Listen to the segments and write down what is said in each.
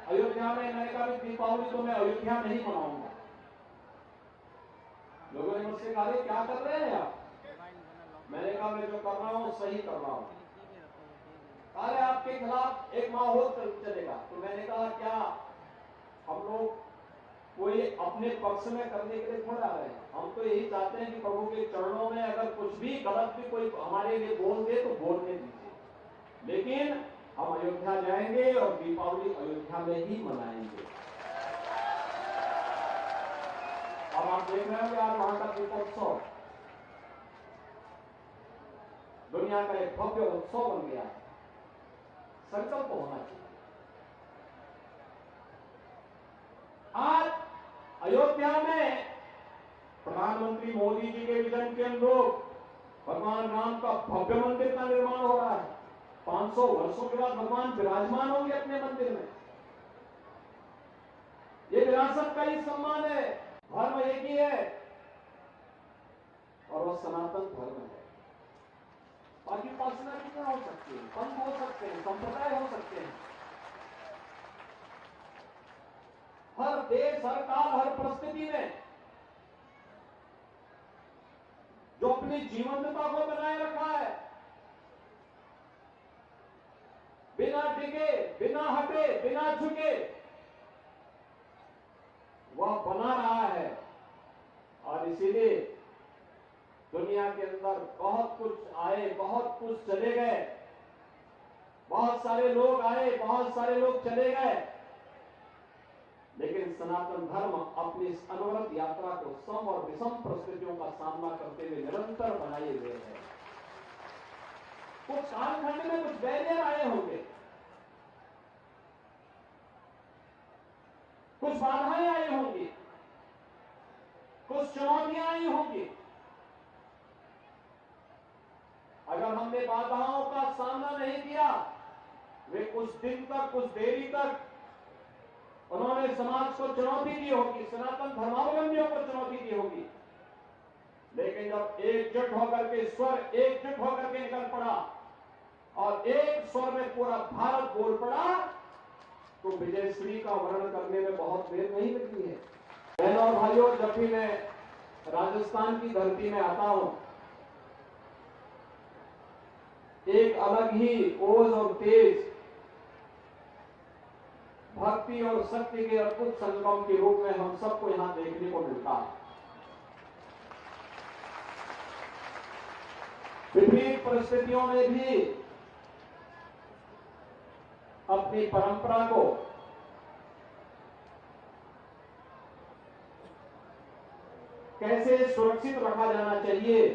अयोध्या में, मैंने कहा दीपावली तो मैं अयोध्या में ही मनाऊंगा। लोगों ने मुझसे कहा क्या कर रहे हैं आप? मैंने कहा मैं जो कर रहा हूं सही कर रहा हूं। अरे आपके खिलाफ एक माहौल चलेगा। तो मैंने कहा क्या हम लोग कोई अपने पक्ष में करने के लिए थोड़ा रहे हैं, हम तो यही चाहते हैं कि प्रभु के चरणों में अगर कुछ भी गलत भी कोई हमारे लिए बोल दे तो बोलने दीजिए, लेकिन हम अयोध्या जाएंगे और दीपावली अयोध्या में ही मनाएंगे। अब आप देख रहे होंगे आज वहां का दीपोत्सव दुनिया का एक भव्य उत्सव बन गया है। संकल्प होना चाहिए। आज अयोध्या में प्रधानमंत्री मोदी जी के विजन के अनुरूप भगवान राम का भव्य मंदिर का निर्माण हो रहा है। 500 वर्षों के बाद भगवान विराजमान होंगे अपने मंदिर में। ये विरासत का ही सम्मान है। धर्म एक ही है और वह सनातन धर्म है। बाकी उपासना कितना हो सकती है, पंथ हो सकते हैं, संप्रदाय हो सकते हैं। हर देश, हर काल, हर परिस्थिति में जो अपनी जीवंतता को बनाए रखा है, बिना डिगे, बिना हटे, बिना झुके, वह बना रहा है। और इसीलिए दुनिया के अंदर बहुत कुछ आए, बहुत कुछ चले गए, बहुत सारे लोग आए, बहुत सारे लोग चले गए, लेकिन सनातन धर्म अपनी इस अनवरत यात्रा को सम और विषम परिस्थितियों का सामना करते हुए निरंतर बनाए हुए है। कुछ कालखंड में कुछ बैरियर आए होंगे, कुछ बाधाएं आई होंगी, कुछ चुनौतियां आई होंगी। अगर हमने बाधाओं का सामना नहीं किया, वे कुछ दिन तक, कुछ देरी तक उन्होंने समाज को चुनौती दी होगी, सनातन धर्मावलंबियों को चुनौती दी होगी, लेकिन जब एकजुट होकर के स्वर एकजुट होकर के निकल पड़ा और एक स्वर में पूरा भारत बोल पड़ा, तो विजयश्री का वर्णन करने में बहुत देर नहीं लगती है। बहनों और भाइयों, जब भी मैं राजस्थान की धरती में आता हूं, एक अलग ही ओज और तेज, भक्ति और शक्ति के अद्भुत संगम के रूप में हम सबको यहां देखने को मिलता है। विभिन्न परिस्थितियों में भी अपनी परंपरा को कैसे सुरक्षित रखा जाना चाहिए,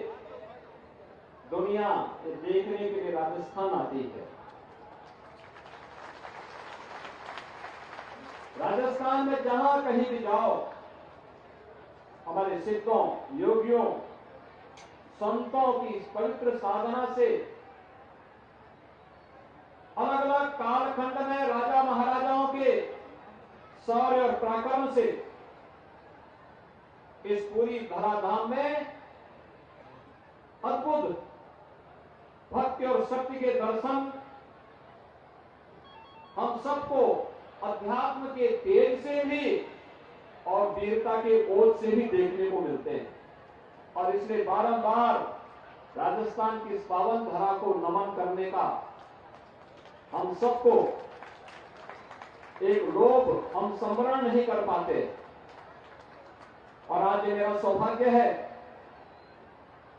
दुनिया देखने के लिए राजस्थान आती है। राजस्थान में जहां कहीं भी जाओ, हमारे सिद्धों, योगियों, संतों की इस पवित्र साधना से, अलग अलग कालखंड में राजा महाराजाओं के शौर्य और पराक्रम से इस पूरी धराधाम में अद्भुत भक्ति और शक्ति के दर्शन हम सबको अध्यात्म के तेज से भी और वीरता के ओज से भी देखने को मिलते हैं। और इसलिए बारंबार राजस्थान की इस पावन धरा को नमन करने का हम सबको एक लोभ हम संवरण नहीं कर पाते। और आज ये मेरा सौभाग्य है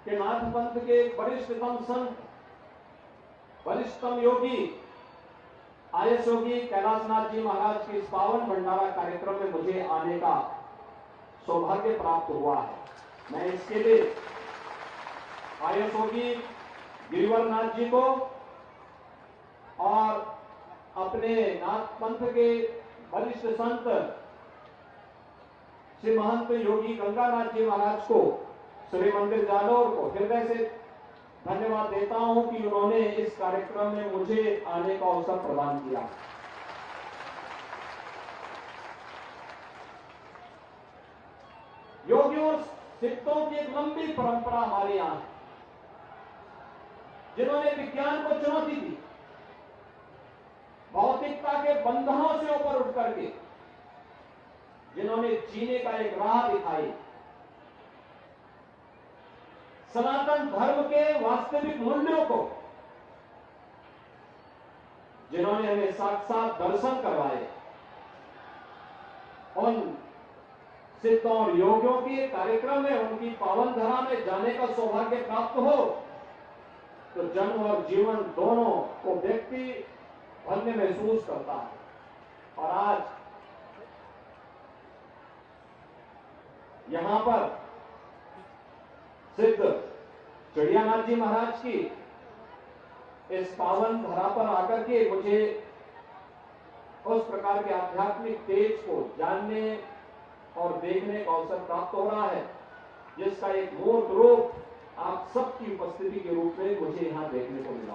कि नाथ पंथ के वरिष्ठतम संत, वरिष्ठतम योगी, आयस योगी कैलाशनाथ जी महाराज के इस पावन भंडारा कार्यक्रम में मुझे आने का सौभाग्य प्राप्त हुआ है। मैं इसके लिए आयस योगी गिरिवरनाथ जी को और अपने नाथ पंथ के वरिष्ठ संत श्री महंत योगी गंगानाथ जी महाराज को, श्री मंदिर जालौर को हृदय से धन्यवाद देता हूं कि उन्होंने इस कार्यक्रम में मुझे आने का अवसर प्रदान किया। योगियों सिद्धों की एक लंबी परंपरा हमारे यहां है, जिन्होंने विज्ञान को चुनौती दी, भौतिकता के बंधनों से ऊपर उठ करके जिन्होंने जीने का एक राह दिखाई, सनातन धर्म के वास्तविक मूल्यों को जिन्होंने हमें साक्षात दर्शन करवाए, उन सिद्धों और योगियों के कार्यक्रम में, उनकी पावन धरा में जाने का सौभाग्य प्राप्त हो तो जन्म और जीवन दोनों को व्यक्ति धन्य महसूस करता है। और आज यहां पर सिद्ध चिड़ियानाथ जी महाराज की इस पावन धरा पर आकर के मुझे उस प्रकार के आध्यात्मिक तेज को जानने और देखने का अवसर प्राप्त हो रहा है, जिसका एक मूर्त रूप आप सबकी उपस्थिति के रूप में मुझे यहां देखने को मिला।